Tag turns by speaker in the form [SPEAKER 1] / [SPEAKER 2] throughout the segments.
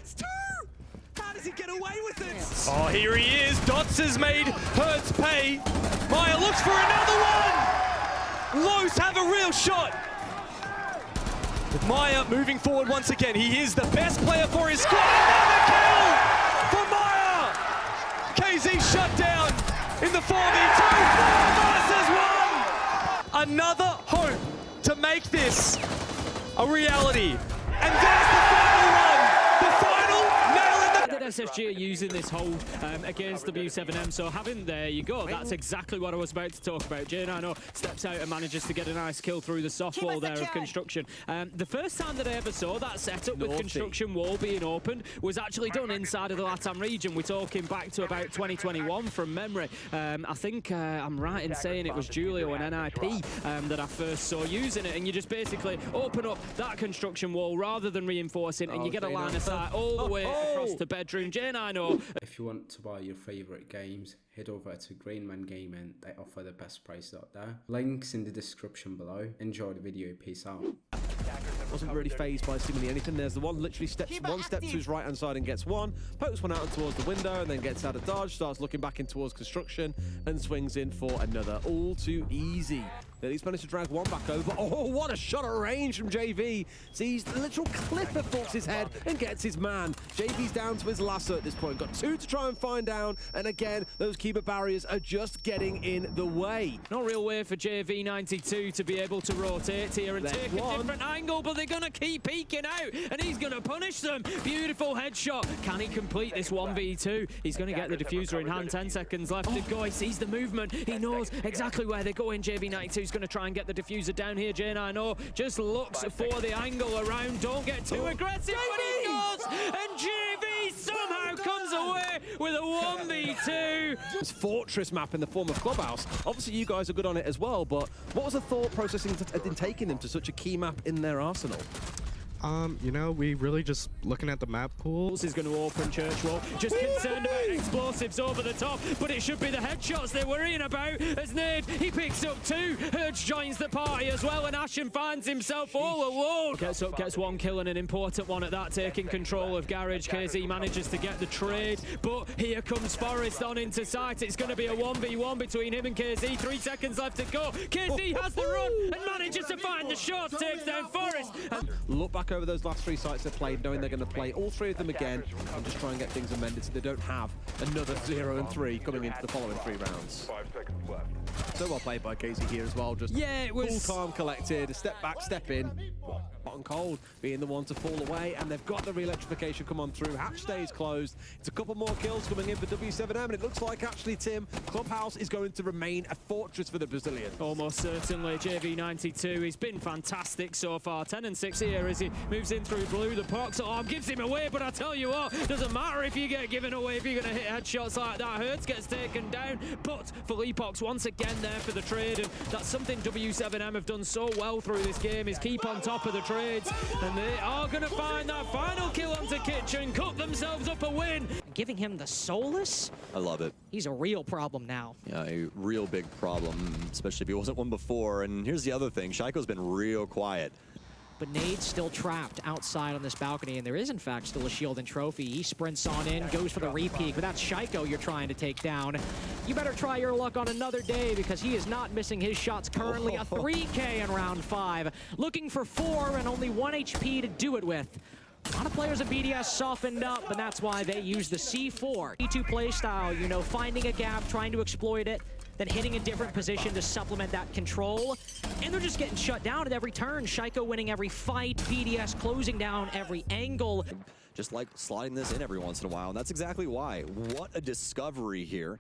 [SPEAKER 1] finds two! How does he get away with it?
[SPEAKER 2] Oh, here he is. Dots has made Hurts pay. Maya looks for another one. Los have a real shot. With Maya moving forward once again. He is the best player for his squad. Another kill for Maya. KZ shut down in the 4v2. 4 versus 1. Another hope to make this a reality. And there's the final one. The final nail in the...
[SPEAKER 3] SSG are using this hold against W7M, so having there you go. That's exactly what I was about to talk about. J9O steps out and manages to get a nice kill through the soft wall there of Construction. The first time that I ever saw that setup with Construction wall being opened was actually done inside of the LATAM region. We're talking back to about 2021 from memory. I think I'm right in saying it was Julio and NIP that I first saw using it, and you just basically open up that Construction wall rather than reinforcing, and you get a line of sight all the way across the bedroom. J9O.
[SPEAKER 4] If you want to buy your favourite games, head over to Greenman Gaming. They offer the best price out there. Links in the description below. Enjoy the video. Peace out.
[SPEAKER 1] Wasn't really phased by seemingly anything. There's the one literally steps one step to his right hand side and gets one, pokes one out towards the window and then gets out of dodge, starts looking back in towards Construction and swings in for another. All too easy. He's managed to drag one back over. Oh, what a shot at range from JV. Sees the literal clip of Fox's head and gets his man. JV's down to his lasso at this point. Got two to try and find down. And again, those keeper barriers are just getting in the way.
[SPEAKER 3] No real way for JV92 to be able to rotate here and take a different angle, but they're going to keep peeking out, and he's going to punish them. Beautiful headshot. Can he complete this 1v2? He's going to get the diffuser in hand. 10 seconds left to go. He sees the movement. He knows exactly where they're going. JV92 is going to try and get the diffuser down here. J9O just looks for the angle around. Don't get too aggressive, but he goes, and JV somehow comes away with a 1v2.
[SPEAKER 1] This fortress map in the form of Clubhouse. Obviously, you guys are good on it as well, but what was the thought process in taking them to such a key map in their arsenal?
[SPEAKER 5] You know, we really just looking at the map pool.
[SPEAKER 3] Is going to open Churchwell. Just concerned about explosives over the top, but it should be the headshots they're worrying about. As Nade, he picks up two. Hurts joins the party as well, and Ashen finds himself all alone. Gets up, gets one kill, and an important one at that, taking control of Garage. KZ manages to get the trade, but here comes Forest on into sight. It's going to be a 1v1 between him and KZ. 3 seconds left to go. KZ has the run and manages to find the shot, takes down Forest. And
[SPEAKER 1] look back over those last 3 sites they've played, knowing they're going to play all 3 of them again and just try and get things amended so they don't have another 0 and 3 coming into the following 3 rounds.
[SPEAKER 6] 5 seconds left.
[SPEAKER 1] So well played by Casey here as well. Just
[SPEAKER 3] it was
[SPEAKER 1] cool, calm, collected, a step back, step in. Hot and cold being the one to fall away, and they've got the re-electrification come on through. Hatch stays closed. It's a couple more kills coming in for W7M, and it looks like actually, Tim, Clubhouse is going to remain a fortress for the Brazilians.
[SPEAKER 3] Almost certainly. JV92, he's been fantastic so far. 10 and 6 here as he moves in through blue. The Pox arm gives him away, but I tell you what, doesn't matter if you get given away, if you're going to hit headshots like that. Hurts gets taken down, but Felipox once again there for the trade, and that's something W7M have done so well through this game, is keep on top of the trades, and they are going to find that final kill onto Kitchen, cut themselves up a win.
[SPEAKER 7] Giving him the Solus?
[SPEAKER 8] I love it.
[SPEAKER 7] He's a real problem now.
[SPEAKER 8] Yeah, a real big problem, especially if he wasn't one before. And here's the other thing, Shaiko's been real quiet.
[SPEAKER 7] But Nade's still trapped outside on this balcony, and there is, in fact, still a shield and trophy. He sprints on in, goes for the re-peek, but that's Shaiko you're trying to take down. You better try your luck on another day, because he is not missing his shots currently. A 3K in round 5. Looking for 4 and only 1 HP to do it with. A lot of players at BDS softened up, and that's why they use the C4. E2 playstyle, you know, finding a gap, trying to exploit it, then hitting a different position to supplement that control. And they're just getting shut down at every turn. Shaiko winning every fight, BDS closing down every angle.
[SPEAKER 8] Just like sliding this in every once in a while, and that's exactly why. What a discovery here.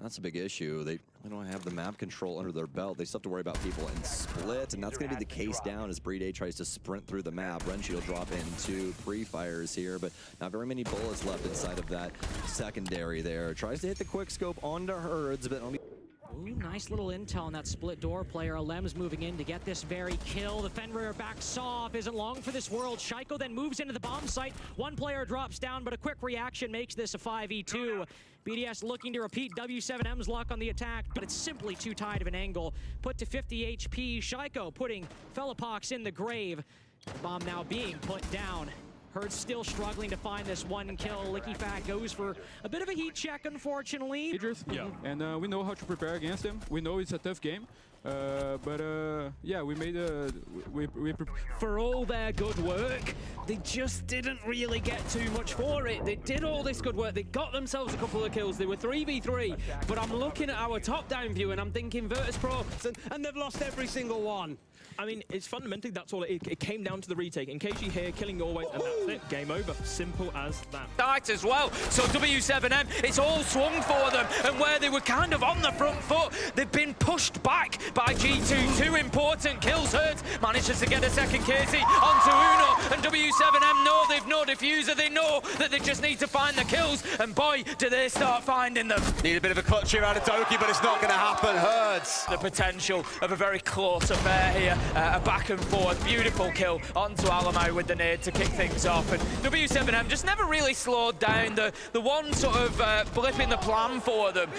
[SPEAKER 8] That's a big issue. They don't have the map control under their belt. They still have to worry about people in split, and that's going to be the case down as Breed A tries to sprint through the map. Renshi will drop into pre-fires here, but not very many bullets left inside of that secondary there. Tries to hit the quick scope onto Herds, but it'll be...
[SPEAKER 7] Ooh, nice little intel on that split door player. Alem's moving in to get this very kill. The Fenrir backs off, isn't long for this world. Shaiko then moves into the bomb site. One player drops down, but a quick reaction makes this a 5v2. BDS looking to repeat W7M's luck on the attack, but it's simply too tight of an angle. Put to 50 HP, Shaiko putting Felipox in the grave. The bomb now being put down. Herd's still struggling to find this one kill. Licky Fat goes for a bit of a heat check, unfortunately.
[SPEAKER 6] Dangerous, yeah. And we know how to prepare against him. We know it's a tough game. Yeah, we made
[SPEAKER 3] For all their good work, they just didn't really get too much for it. They did all this good work. They got themselves a couple of kills. They were 3v3. But I'm looking at our top-down view and I'm thinking Virtus Pro,
[SPEAKER 1] And they've lost every single one.
[SPEAKER 9] I mean, it's fundamentally that's all it came down to the retake. In KG here, killing Norway, and that's it. Game over. Simple as that.
[SPEAKER 2] Tight as well. So W7M, it's all swung for them. And where they were kind of on the front foot, they've been pushed back by G2. 2 important kills. Hertz manages to get a second KC onto Uno. And W7M know they've no diffuser. They know that they just need to find the kills. And boy, do they start finding them.
[SPEAKER 10] Need a bit of a clutch here out of Doki, but it's not going to happen. Hertz.
[SPEAKER 2] The potential of a very close affair here. A back and forth, beautiful kill onto Alamo with the nade to kick things off. And W7M just never really slowed down. The one sort of blip in the plan for them.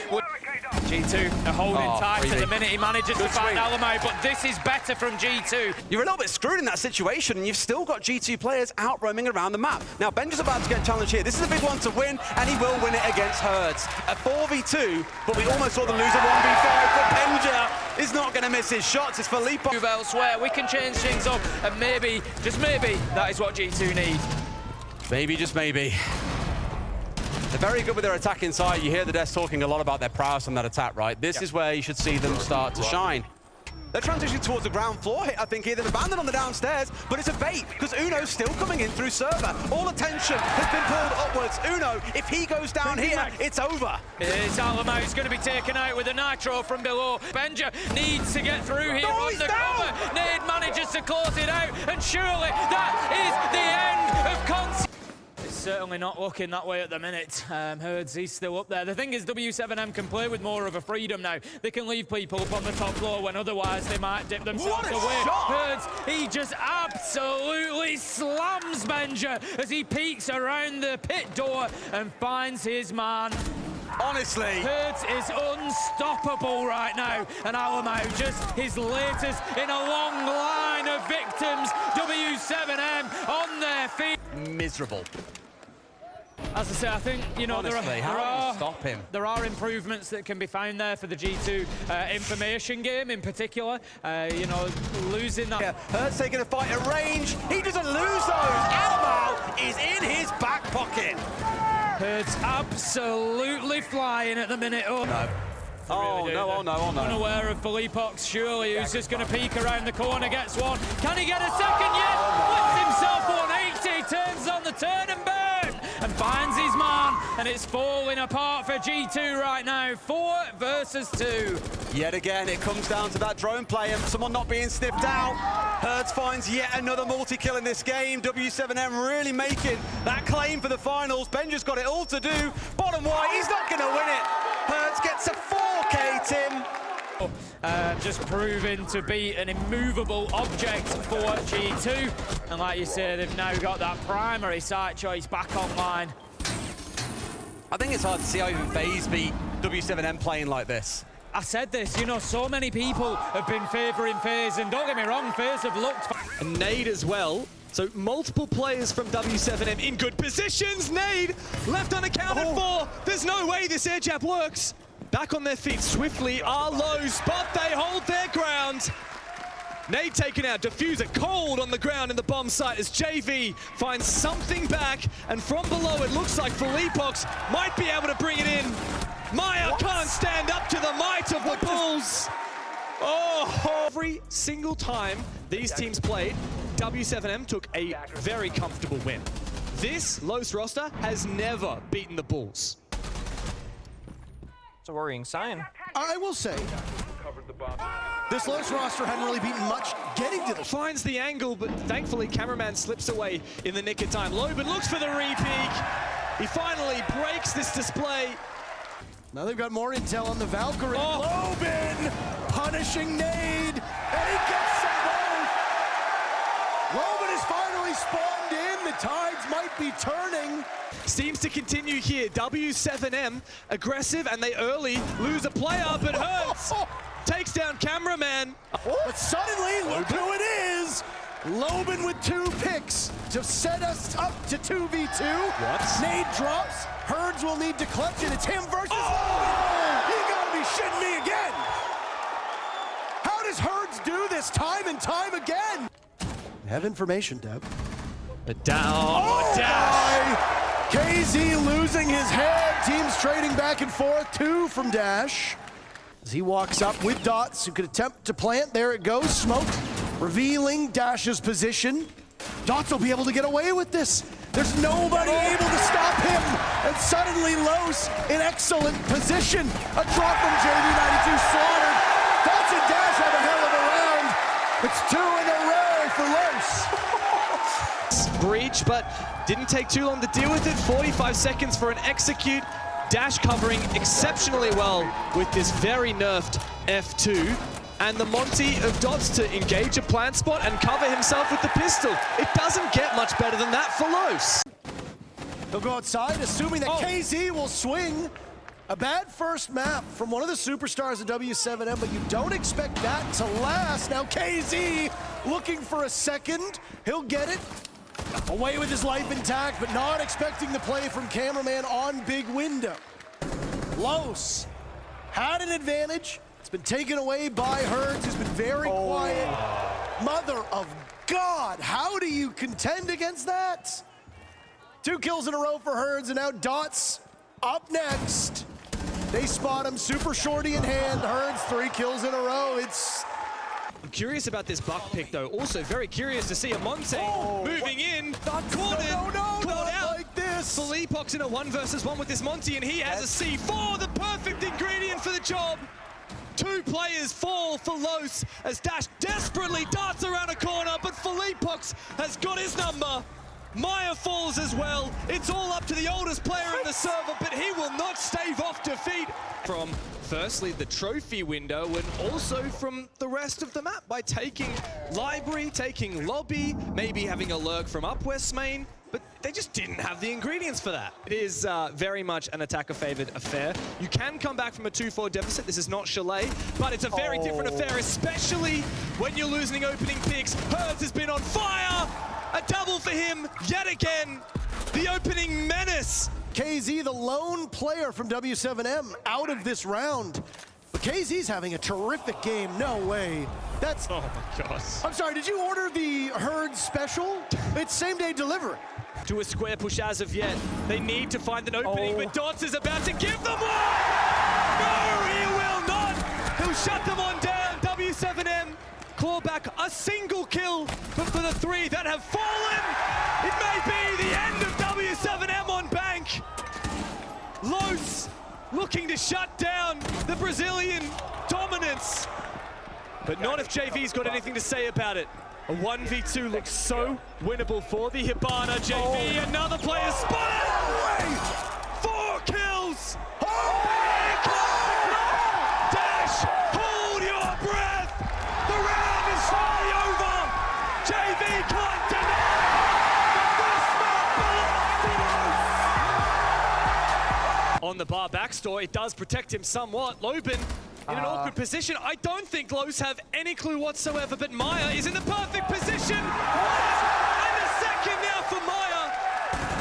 [SPEAKER 2] G2 are holding tight at the minute. He manages to find Alamo, but this is better from G2.
[SPEAKER 10] You're a little bit screwed in that situation, and you've still got G2 players out roaming around the map. Now, Benja's about to get challenged here. This is a big one to win, and he will win it against Hertz. A 4v2, but we almost saw them lose a 1v5, but Benja is not going to miss his shots. It's Filippo.
[SPEAKER 2] Move elsewhere, we can change things up, and maybe, just maybe, that is what G2 need.
[SPEAKER 10] Maybe, just maybe. They're very good with their attack inside. You hear the devs talking a lot about their prowess on that attack, right? This is where you should see them start to shine. They're transitioning towards the ground floor hit, I think, here. They've abandoned on the downstairs, but it's a bait, because Uno's still coming in through server. All attention has been pulled upwards. Uno, if he goes down here, it's over.
[SPEAKER 2] It's Alamo who's going to be taken out with a nitro from below. Benja needs to get through here on the cover. Nade manages to close it out, and surely that is the end of Conce. It's certainly not looking that way at the minute. Hertz, he's still up there. The thing is, W7M can play with more of a freedom now. They can leave people up on the top floor when otherwise they might dip themselves away. Hertz, he just absolutely slams Benja as he peeks around the pit door and finds his man.
[SPEAKER 10] Honestly.
[SPEAKER 2] Hertz is unstoppable right now. And Alamo, just his latest in a long line of victims. W7M on their feet.
[SPEAKER 10] Miserable.
[SPEAKER 2] As I say, I think, you know,
[SPEAKER 10] Honestly,
[SPEAKER 2] there are improvements that can be found there for the G2 information game in particular. You know, losing that.
[SPEAKER 10] Yeah, Hertz taking a fight at range. He doesn't lose those. Alamo is in his back pocket.
[SPEAKER 2] Hertz absolutely flying at the minute. Oh no.
[SPEAKER 10] Oh no.
[SPEAKER 2] Unaware of Felipox, surely, who's just going to peek around the corner, gets one. Can he get a second? Yes! Flips himself 180, turns on the turn and burn, and finds his man, and it's falling apart for G2 right now. 4 versus 2.
[SPEAKER 10] Yet again, it comes down to that drone play and someone not being sniffed out. Hertz finds yet another multi-kill in this game. W7M really making that claim for the finals. Benja's got it all to do. Bottom white, he's not going to win it. Hertz gets a 4K, Tim.
[SPEAKER 2] Just proving to be an immovable object for G2. And like you say, they've now got that primary site choice back online.
[SPEAKER 10] I think it's hard to see how even FaZe beat W7M playing like this.
[SPEAKER 2] I said this, you know, so many people have been favouring FaZe, and don't get me wrong, FaZe have looked...
[SPEAKER 11] And Nade as well. So multiple players from W7M in good positions. Nade left unaccounted for. There's no way this air jab works. Back on their feet swiftly are Lowe's, but they hold their ground. Nade taken out, Diffuser cold on the ground in the bomb site as JV finds something back, and from below it looks like Felipox might be able to bring it in. Maya can't stand up to the might of the Bulls. Oh! Every single time these teams played, W7M took a very comfortable win. This Los roster has never beaten the Bulls.
[SPEAKER 9] It's a worrying sign.
[SPEAKER 12] I will say, this Los roster hadn't really beaten much getting to the...
[SPEAKER 11] Finds the angle, but thankfully cameraman slips away in the nick of time. Loban looks for the re-peek. He finally breaks this display.
[SPEAKER 12] Now they've got more intel on the Valkyrie. Oh. Loban punishing Nade, and he gets them both. Loban is finally spawned in. The tides might be turning.
[SPEAKER 11] Seems to continue here. W7M aggressive, and they early lose a player, but Hertz takes down cameraman.
[SPEAKER 12] But suddenly, look who it is. Loban with 2 picks to set us up to 2v2.
[SPEAKER 11] What?
[SPEAKER 12] Nade drops. Herds will need to clutch it. It's him versus Loban. You gotta be shitting me again. How does Herds do this time and time again? Have information, Deb.
[SPEAKER 11] Down. Dash.
[SPEAKER 12] KZ losing his head. Teams trading back and forth. 2 from Dash. As he walks up with Dots, who could attempt to plant. There it goes. Smoke revealing Dash's position. Dots will be able to get away with this. There's nobody able to stop him. And suddenly Los in excellent position. A drop from JV92 slaughtered. Dots and Dash have a hell of a round. It's 2 in a row for Los.
[SPEAKER 11] Breach, but didn't take too long to deal with it. 45 seconds for an execute. Dash covering exceptionally well with this very nerfed F2. And the Monty of Dots to engage a plant spot and cover himself with the pistol. It doesn't get much better than that for Los.
[SPEAKER 12] They'll go outside, assuming that KZ will swing. A bad first map from one of the superstars of W7M, but you don't expect that to last. Now KZ looking for a second. He'll get it. Away with his life intact, but not expecting the play from Cameraman on big window. Los had an advantage. It's been taken away by Herds, who's been very quiet. Mother of God, how do you contend against that? 2 kills in a row for Herds, and now Dots up next. They spot him, super shorty in hand. Herds 3 kills in a row.
[SPEAKER 11] I'm curious about this buck pick, though. Also very curious to see Amonte moving in, cornered, caught out.
[SPEAKER 12] Like this.
[SPEAKER 11] Philippox in a 1 versus 1 with this Monty, and he has a C4, the perfect ingredient for the job. 2 players fall for Los as Dash desperately darts around a corner, but Philippox has got his number. Maya falls as well. It's all up to the oldest player in the server, but he will not stave off defeat. From firstly the trophy window and also from the rest of the map by taking library, taking lobby, maybe having a lurk from up west main, but they just didn't have the ingredients for that. It is very much an attacker-favored affair. You can come back from a 2-4 deficit. This is not Chalet, but it's a very different affair, especially when you're losing opening picks. Herds has been on fire. A double for him yet again. The opening menace.
[SPEAKER 12] KZ, the lone player from W7M, out of this round. But KZ's having a terrific game. No way. That's...
[SPEAKER 11] Oh my gosh.
[SPEAKER 12] I'm sorry, did you order the Herd special? It's same-day delivery.
[SPEAKER 11] To a square push as of yet. They need to find an opening, but Dots is about to give them one! No, he will not! He'll shut them on down. W7M claw back a single kill, but for the 3 that have fallen, it may be the end of W7M on Bank. Los looking to shut down the Brazilian dominance, but not if JV's got anything to say about it. A 1v2 looks so winnable for the Hibana. JV, another player spotted! 4 kills! Dash, hold your breath! The round is finally over! JV can't deny! This map belongs to us! On the bar backstore, it does protect him somewhat. Loban in an awkward position. I don't think Los have any clue whatsoever, but Maya is in the perfect position. And a second now for Maya.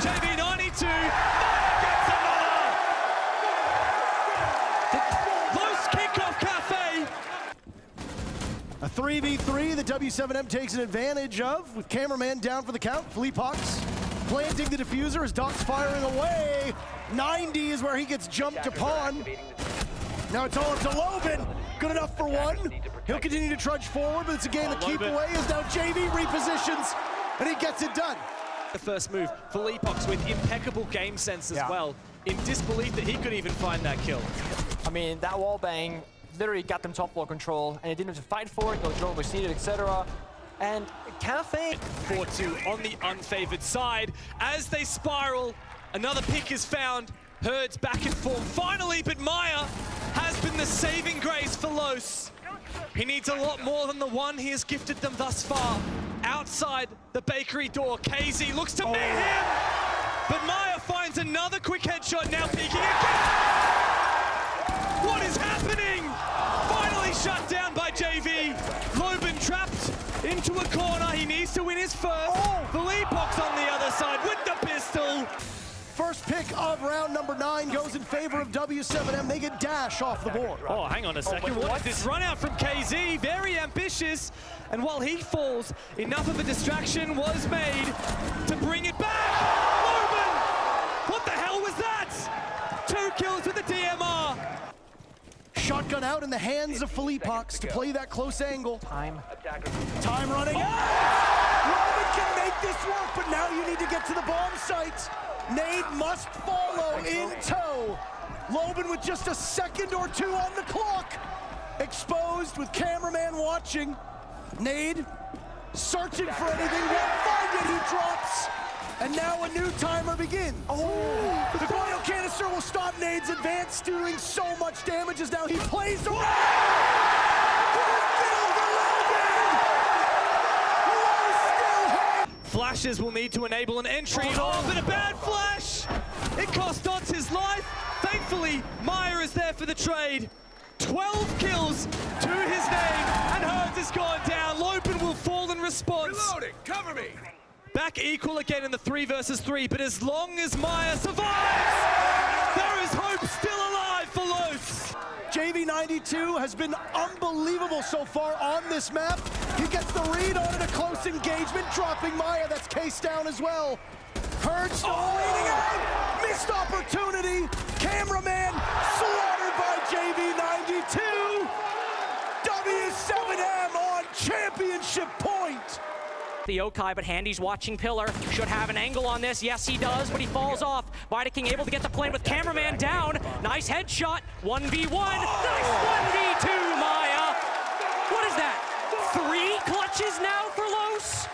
[SPEAKER 11] JV92, Maya gets another. Los kickoff cafe.
[SPEAKER 12] A 3v3 that W7M takes an advantage of, with Cameraman down for the count. Philippox planting the diffuser as Doc's firing away. 90 is where he gets jumped upon. Now it's all up to Loban. Good enough for 1. He'll continue to trudge forward, but it's a game to keep away as now JV repositions, and he gets it done.
[SPEAKER 11] The first move, Philippox with impeccable game sense as well, in disbelief that he could even find that kill.
[SPEAKER 13] I mean, that wall bang literally got them top floor control, and they didn't have to fight for it. No drone was needed, etc. And Cafe
[SPEAKER 11] 4-2 on the unfavored side. As they spiral, another pick is found. Herds back in form finally, but Maya has been the saving grace for Los. He needs a lot more than the 1 he has gifted them thus far. Outside the bakery door, KZ looks to meet him, but Maya finds another quick headshot, now peeking again. What is happening? Finally shut down by JV. Loban trapped into a corner. He needs to his first. Philippox on the other side with the pistol.
[SPEAKER 12] First pick of round number 9 goes in favor of W7M. They get Dash off the board.
[SPEAKER 11] Oh, hang on a second. What is this run out from KZ? Very ambitious. And while he falls, enough of a distraction was made to bring it back. Loben! What the hell was that? 2 kills with the DMR.
[SPEAKER 12] Shotgun out in the hands of Philippox to play that close angle. Time running out. Loben can make this work, but now you need to get to the bomb site. Nade must follow in tow. Loben with just a second or 2 on the clock. Exposed with cameraman watching. Nade searching for anything, won't find it, he drops. And now a new timer begins. The Guano canister will stop Nade's advance, doing so much damage as now he plays around.
[SPEAKER 11] Flashes will need to enable an entry. Oh, but a bad flash! It cost Dots his life. Thankfully, Maya is there for the trade. 12 kills to his name, and Herds has gone down. Loben will fall in response.
[SPEAKER 14] Reloading, cover me!
[SPEAKER 11] Back equal again in the 3 versus 3, but as long as Maya survives, there is hope still alive for Los.
[SPEAKER 12] JV92 has been unbelievable so far on this map. He gets the read on it, a close engagement, dropping Maya. That's case down as well. Herds still leading out. Missed opportunity. Cameraman slaughtered by JV92. W7M on championship point.
[SPEAKER 7] The Yokai, but Handy's watching Pillar. Should have an angle on this. Yes, he does, but he falls off. Vidaking able to get the plane with cameraman down. Nice headshot. 1v1. Nice 1v2, Maya. What is that? 3 clutches now for Los?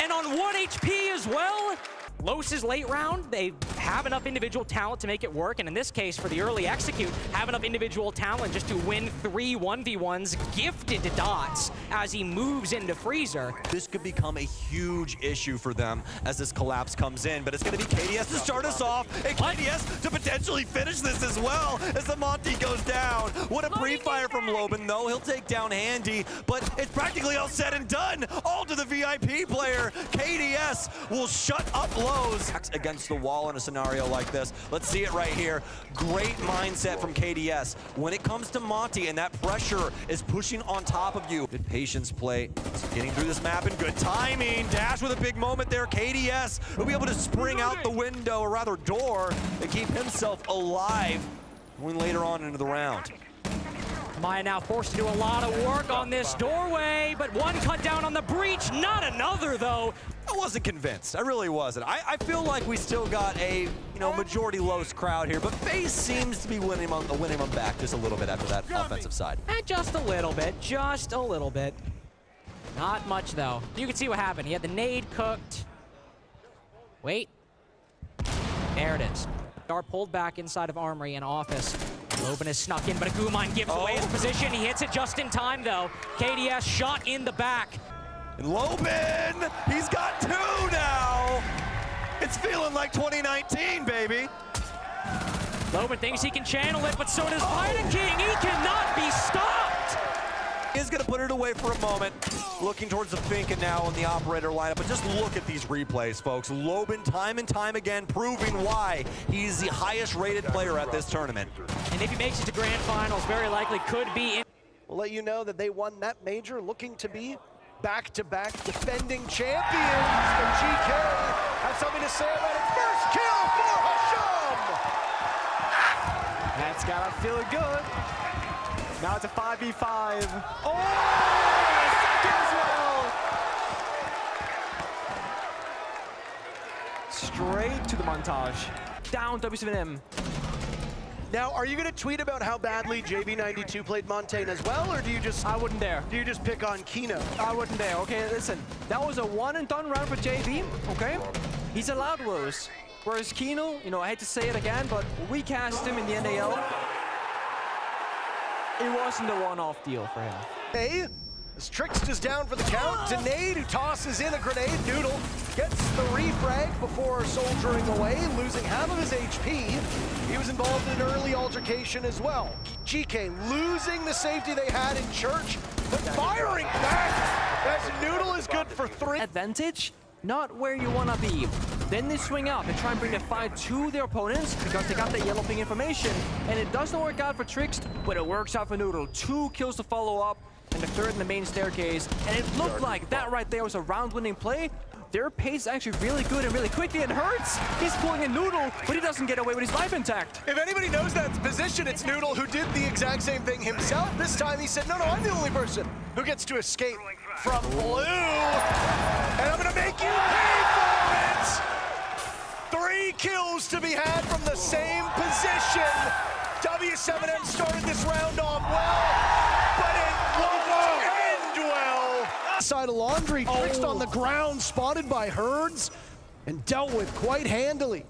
[SPEAKER 7] And on 1 HP as well? Los's late round, they have enough individual talent to make it work, and in this case, for the early execute, have enough individual talent just to win 3 1v1s, gifted to Dots as he moves into Freezer.
[SPEAKER 8] This could become a huge issue for them as this collapse comes in, but it's going to be KDS to start us off, and KDS to potentially finish this as well as the Monty goes down. What a pre-fire from Loben, though. He'll take down Handy, but it's practically all said and done. All to the VIP player. KDS will shut up Lows against the wall in a scenario like this. Let's see it right here. Great mindset from KDS. When it comes to Monty and that pressure is pushing on top of you. Good patience play. Getting through this map and good timing. Dash with a big moment there. KDS will be able to spring out the window, or rather door, and keep himself alive going later on into the round.
[SPEAKER 7] Maya now forced to do a lot of work on this doorway, but 1 cut down on the breach, not another though.
[SPEAKER 8] I wasn't convinced. I really wasn't. I feel like we still got a majority Los crowd here, but FaZe seems to be winning them back just a little bit after that offensive side.
[SPEAKER 7] Just a little bit, just a little bit. Not much though. You can see what happened. He had the nade cooked. Wait. There it is. Dar pulled back inside of Armory and Office. Loben is snuck in, but Agumon gives away his position. He hits it just in time, though. KDS shot in the back.
[SPEAKER 8] And Loben, he's got 2 now. It's feeling like 2019, baby.
[SPEAKER 7] Loben thinks he can channel it, but so does Vidaking. He cannot be stopped.
[SPEAKER 8] He's going to put it away for a moment. Looking towards the Finken now in the operator lineup, but just look at these replays, folks. Loben time and time again proving why he's the highest rated player at this tournament.
[SPEAKER 7] And if he makes it to grand finals, very likely could be in.
[SPEAKER 12] We'll let you know that they won that major, looking to be back-to-back defending champions. The GK has something to say about it. First kill for Hasham!
[SPEAKER 11] That's gotta feel good. Now it's a 5v5. Oh, second as well. Straight to the montage. Down W7M.
[SPEAKER 12] Now, are you going to tweet about how badly JV92 played Montaigne as well, or do you just...
[SPEAKER 9] I wouldn't dare.
[SPEAKER 12] Do you just pick on Kino?
[SPEAKER 9] I wouldn't dare. Okay, listen. That was a one-and-done round for JV, okay? He's allowed woes. Whereas Kino, I hate to say it again, but we cast him in the NAL. It wasn't a one-off deal for him.
[SPEAKER 12] Hey, as Trixed is down for the count, Denade, who tosses in a grenade. Noodle gets the refrag before soldiering away, losing half of his HP. He was involved in an early altercation as well. GK losing the safety they had in Church, but firing back. Noodle is good for 3.
[SPEAKER 9] Advantage, not where you want to be. Then they swing out. They try and bring the fight to their opponents because they got the yellow ping information. And it doesn't work out for Trickst, but it works out for Noodle. 2 kills to follow up, and the 3rd in the main staircase. And it looked like that right there was a round-winning play. Their pace is actually really good and really quickly, and Hurts, he's pulling a Noodle, but he doesn't get away with his life intact.
[SPEAKER 12] If anybody knows that position, it's Noodle, who did the exact same thing himself. This time he said, no, I'm the only person who gets to escape from blue. And I'm gonna make you pay for it! 3 kills to be had from the same position. W7M started this round off well, but it won't end well. Side of Laundry, Trickst on the ground, spotted by Herds, and dealt with quite handily.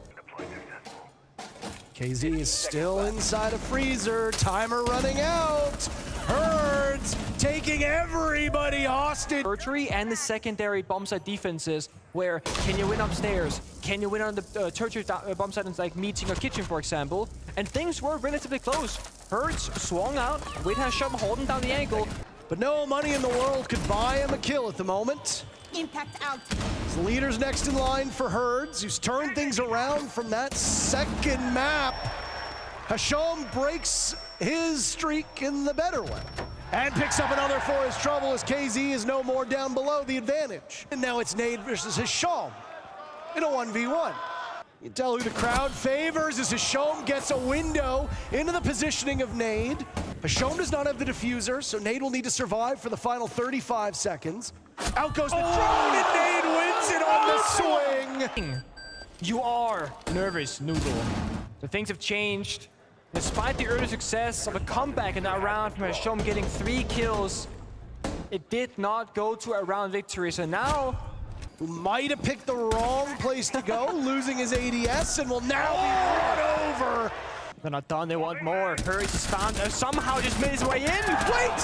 [SPEAKER 12] KZ is still inside a freezer, timer running out. Herds taking everybody hostage.
[SPEAKER 9] Tertiary and the secondary bomb site defenses, where can you win upstairs? Can you win on the tertiary bomb site in like meeting or kitchen, for example? And things were relatively close. Herds swung out, Wade has Shum holding down the angle.
[SPEAKER 12] But no money in the world could buy him a kill at the moment.
[SPEAKER 14] Impact out.
[SPEAKER 12] His leader's next in line for Herds, who's turned things around from that second map. Hasham breaks his streak in the better way. And picks up another for his trouble as KZ is no more down below the advantage. And now it's Nade versus Hasham in a 1v1. You can tell who the crowd favors as Hasham gets a window into the positioning of Nade. Hasham does not have the diffuser, so Nade will need to survive for the final 35 seconds. Out goes the drone, and Nade wins it on the swing.
[SPEAKER 9] You are nervous, Noodle. The things have changed. Despite the early success of a comeback in that round from Hasham getting 3 kills, it did not go to a round victory. So now,
[SPEAKER 12] who might have picked the wrong place to go, losing his ADS, and will now be run over.
[SPEAKER 9] They're not done, they want more. Hurts is found, somehow just made his way in.
[SPEAKER 12] Wait!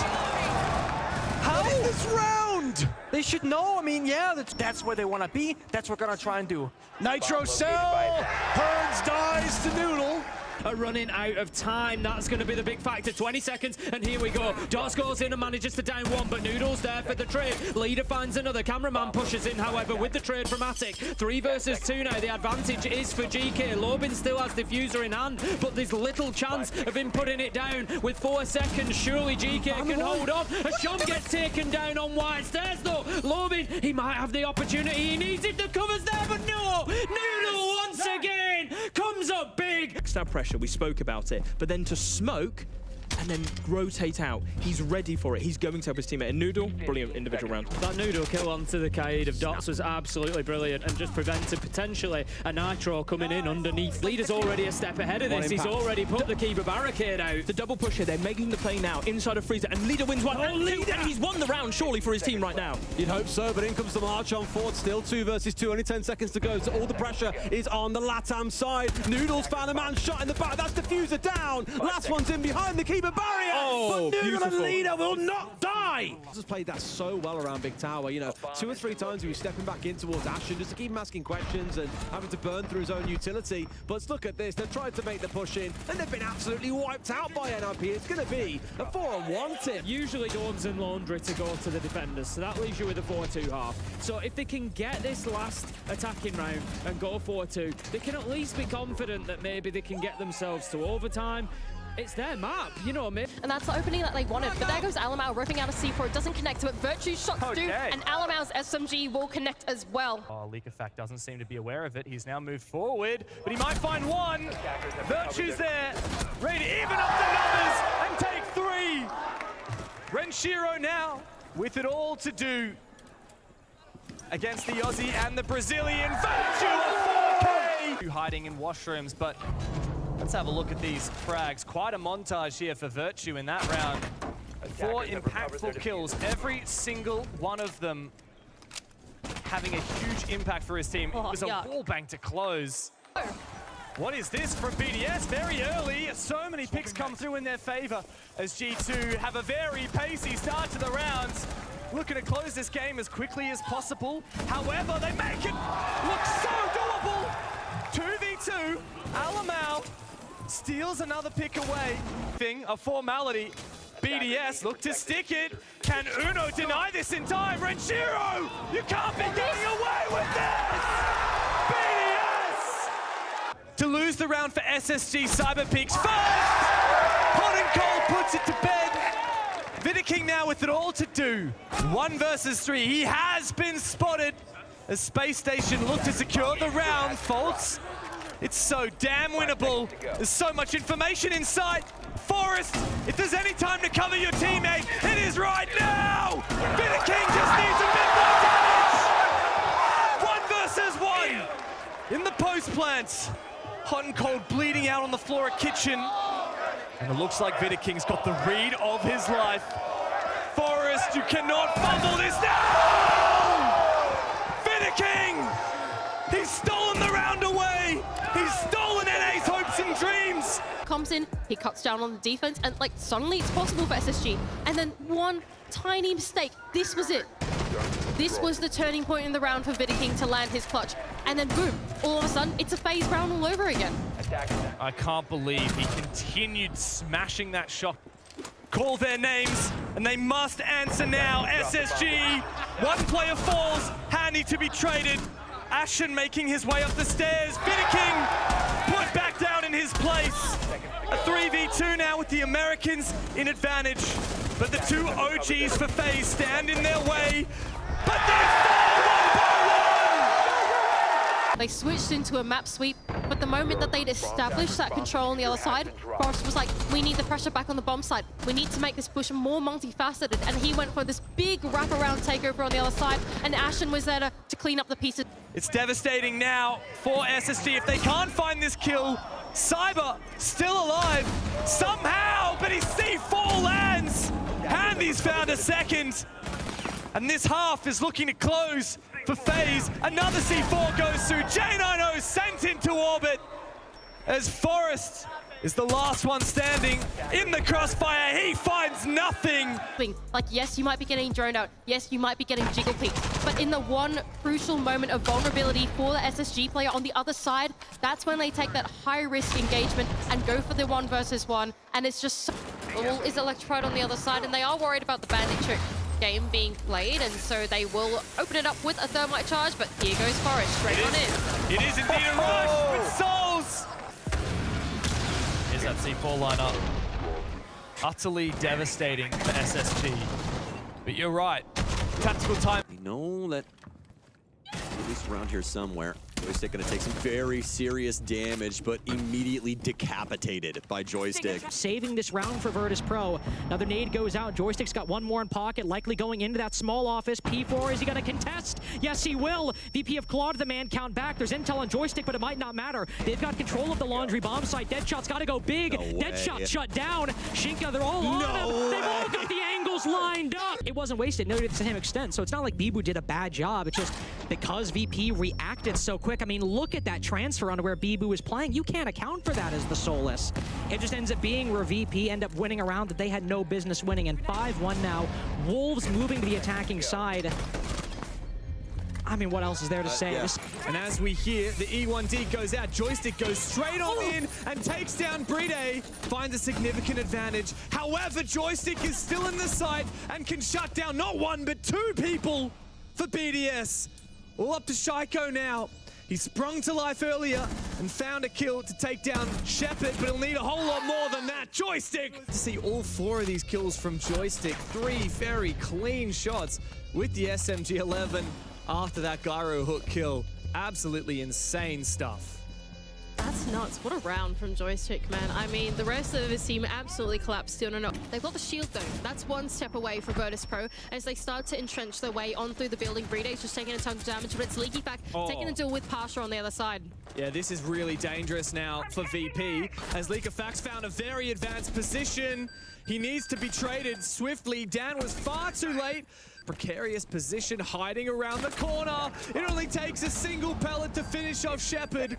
[SPEAKER 12] How is this round?
[SPEAKER 9] They should know, I mean, yeah, that's where they want to be. That's what we're gonna try and do.
[SPEAKER 12] Nitro Cell, Herds dies to Noodle.
[SPEAKER 3] Are running out of time. That's going to be the big factor. 20 seconds, and here we go. Dots goes in and manages to down 1, but Noodle's there for the trade. Leader finds another. Cameraman pushes in, however, with the trade from Attic. 3 versus 2 now. The advantage is for GK. Lobin still has diffuser in hand, but there's little chance of him putting it down. With 4 seconds, surely GK can hold on. Hasham gets taken down on wide stairs, though. Lobin, he might have the opportunity. He needs it. The cover's there, but no! Noodle once again comes up big.
[SPEAKER 11] Stab pressure, we spoke about it, but then to smoke and then rotate out. He's ready for it. He's going to help his teammate. And Noodle, brilliant individual round.
[SPEAKER 3] That Noodle kill onto the Kaid of Dots was absolutely brilliant and just prevented potentially a Nitro coming in underneath. Leader's already a step ahead of this. He's already put the keeper barricade out.
[SPEAKER 11] The double push here, they're making the play now inside of Freezer, and Leader wins 1 and 2, and he's won the round surely for his team right now.
[SPEAKER 1] You'd hope so, but in comes the march on Ford. Still 2 versus 2, only 10 seconds to go, so all the pressure is on the LATAM side. Noodle's found a man shot in the back. That's diffuser down. Last one's in behind the keeper barrier. But Noodle and Leader will not die! Just played that so well around Big Tower. You know, 2 or 3 times he was stepping back in towards Ashen just to keep him asking questions and having to burn through his own utility. But look at this, they've tried to make the push in and they've been absolutely wiped out by NIP. It's going to be a 4-on-1 tip.
[SPEAKER 3] Usually Dawns and Laundry to go to the defenders, so that leaves you with a 4-2 half. So if they can get this last attacking round and go 4-2, they can at least be confident that maybe they can get themselves to overtime. It's their map, you know what I mean?
[SPEAKER 14] And that's the opening that they wanted. But there goes Alamau ripping out a C4. It doesn't connect to it. Virtue's shots do, and Alamau's SMG will connect as well.
[SPEAKER 2] Oh, Leakafact doesn't seem to be aware of it. He's now moved forward, but he might find 1. Virtue's there, ready to even up the numbers and take 3. Renshiro now with it all to do against the Aussie and the Brazilian. Virtue of 4K! Hiding in washrooms, but let's have a look at these frags. Quite a montage here for Virtue in that round. 4 impactful kills, every single one of them having a huge impact for his team. It was a wall bank to close. What is this from BDS? Very early, so many picks come through in their favor as G2 have a very pacey start to the rounds. Looking to close this game as quickly as possible. However, they make it look so doable. 2v2, Alamau steals another pick away. A formality. BDS look to stick it.
[SPEAKER 11] Can Uno deny this in time? Renshiro, you can't be getting away with this! BDS! To lose the round for SSG, Cyberpeaks first! Hot and Cold puts it to bed. Vidiking now with it all to do. 1 versus 3. He has been spotted as Space Station looked to secure the round. Faults. It's so damn winnable. There's so much information inside. Forest, if there's any time to cover your teammate, it is right now! Vidiking just needs a bit more damage! 1 versus 1 in the post plant. Hot and Cold bleeding out on the floor at Kitchen. And it looks like Vidiking's got the read of his life. Forest, you cannot fumble this now! Vidiking! He's stolen the round away! He's stolen NA's hopes and dreams!
[SPEAKER 14] Comes in, he cuts down on the defense, and like suddenly it's possible for SSG. And then one tiny mistake. This was it. This was the turning point in the round for Vidiking to land his clutch. And then boom, all of a sudden, it's a phase round all over again.
[SPEAKER 11] I can't believe he continued smashing that shot. Call their names, and they must answer now. SSG, 1 player falls, Handy to be traded. Ashen making his way up the stairs. Vidiking put back down in his place. A 3v2 now with the Americans in advantage. But the 2 OGs for FaZe stand in their way. But they fall 1 by 1!
[SPEAKER 14] They switched into a map sweep, but the moment that they'd established that control on the other side, Forest was like, we need the pressure back on the bomb side. We need to make this push more multifaceted. And he went for this big wraparound takeover on the other side, and Ashen was there to clean up the pieces.
[SPEAKER 11] It's devastating now for SSG. If they can't find this kill, Cyber still alive somehow, but his C4 lands. Handy's found a second. And this half is looking to close for FaZe. Another C4 goes through. J90 sent into orbit as Forest is the last one standing in the crossfire. He finds nothing.
[SPEAKER 14] Like, yes, you might be getting droned out. Yes, you might be getting jiggle peeked. But in the one crucial moment of vulnerability for the SSG player on the other side, that's when they take that high-risk engagement and go for the 1 versus 1. And it's just so... All is electrified on the other side, and they are worried about the bandit trick game being played, and so they will open it up with a thermite charge, but here goes Forest straight on in.
[SPEAKER 11] It is indeed a rush with Souls. Here's that C4 lineup. Utterly devastating for SSG. But you're right. Tactical time.
[SPEAKER 8] We know that at least around here somewhere, Joystick gonna take some very serious damage, but immediately decapitated by Joystick.
[SPEAKER 7] Saving this round for Virtus Pro. Another nade goes out. Joystick's got 1 more in pocket, likely going into that small office. P4, is he gonna contest? Yes, he will. VP have clawed the man count back. There's intel on Joystick, but it might not matter. They've got control of the laundry bomb site. Deadshot's gotta go big. Deadshot shut down. Shinka, they're all on him. They've all got the angles lined up. It wasn't wasted, no to the same extent, so it's not like Bibu did a bad job. It's just because VP reacted so quick. I mean, look at that transfer onto where Bibu is playing. You can't account for that as the Solus. It just ends up being where VP end up winning a round that they had no business winning. And 5-1 now. Wolves moving to the attacking side. I mean, what else is there to say?
[SPEAKER 11] Yeah. And as we hear, the E1D goes out. Joystick goes straight on in and takes down Bride. Finds a significant advantage. However, Joystick is still in the site and can shut down not 1, but 2 people for BDS. All up to Shaiko now. He sprung to life earlier and found a kill to take down Shepard, but he'll need a whole lot more than that. Joystick! To see all 4 of these kills from Joystick. 3 very clean shots with the SMG-11 after that gyro hook kill. Absolutely insane stuff.
[SPEAKER 14] That's nuts. What a round from Joystick, man. I mean, the rest of his team absolutely collapsed. No. They've got the shield, though. That's 1 step away for Virtus Pro as they start to entrench their way on through the building. Bride's just taking a ton of damage, but it's Leaky back, taking a deal with Pasha on the other side.
[SPEAKER 11] Yeah, this is really dangerous now for VP as Leakyfax found a very advanced position. He needs to be traded swiftly. Dan was far too late. Precarious position hiding around the corner. It only takes a single pellet to finish off Shepard.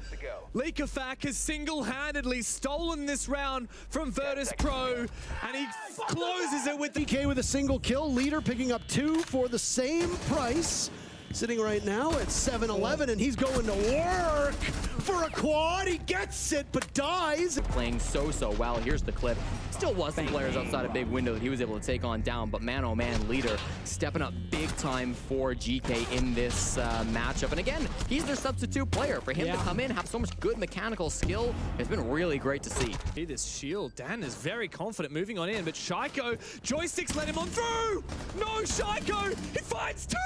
[SPEAKER 11] Leakyfax has single-handedly stolen this round from Virtus Pro, and he closes it with the
[SPEAKER 12] DK with a single kill. Leader picking up 2 for the same price. sitting right now at 7-11, and he's going to work for a quad. He gets it, but dies.
[SPEAKER 15] Playing so well. Here's the clip. Still was some players outside a big window that he was able to take on down, but man, oh man, Leader stepping up big time for GK in this matchup. And again, he's their substitute player. For him to come in, have so much good mechanical skill, it's been really great to see.
[SPEAKER 2] See this shield. Dan is very confident moving on in, but Shiko, joysticks let him on through! No, Shiko! He finds two!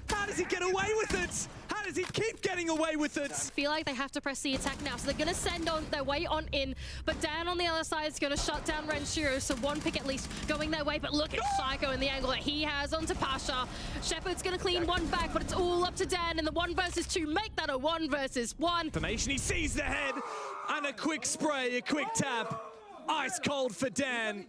[SPEAKER 2] How does he get away with it? How does he keep getting away with it?
[SPEAKER 14] I feel like they have to press the attack now, so they're going to send on their way on in, but Dan on the other side is going to shut down Renshiro, so one pick at least going their way, but look at Shiko and the angle that he has onto Pasha. Shepard's going to clean one back, but it's all up to Dan in the 1 versus 2. Make that a 1 versus 1.
[SPEAKER 2] Information, he sees the head, and a quick spray, a quick tap. Ice cold for Dan.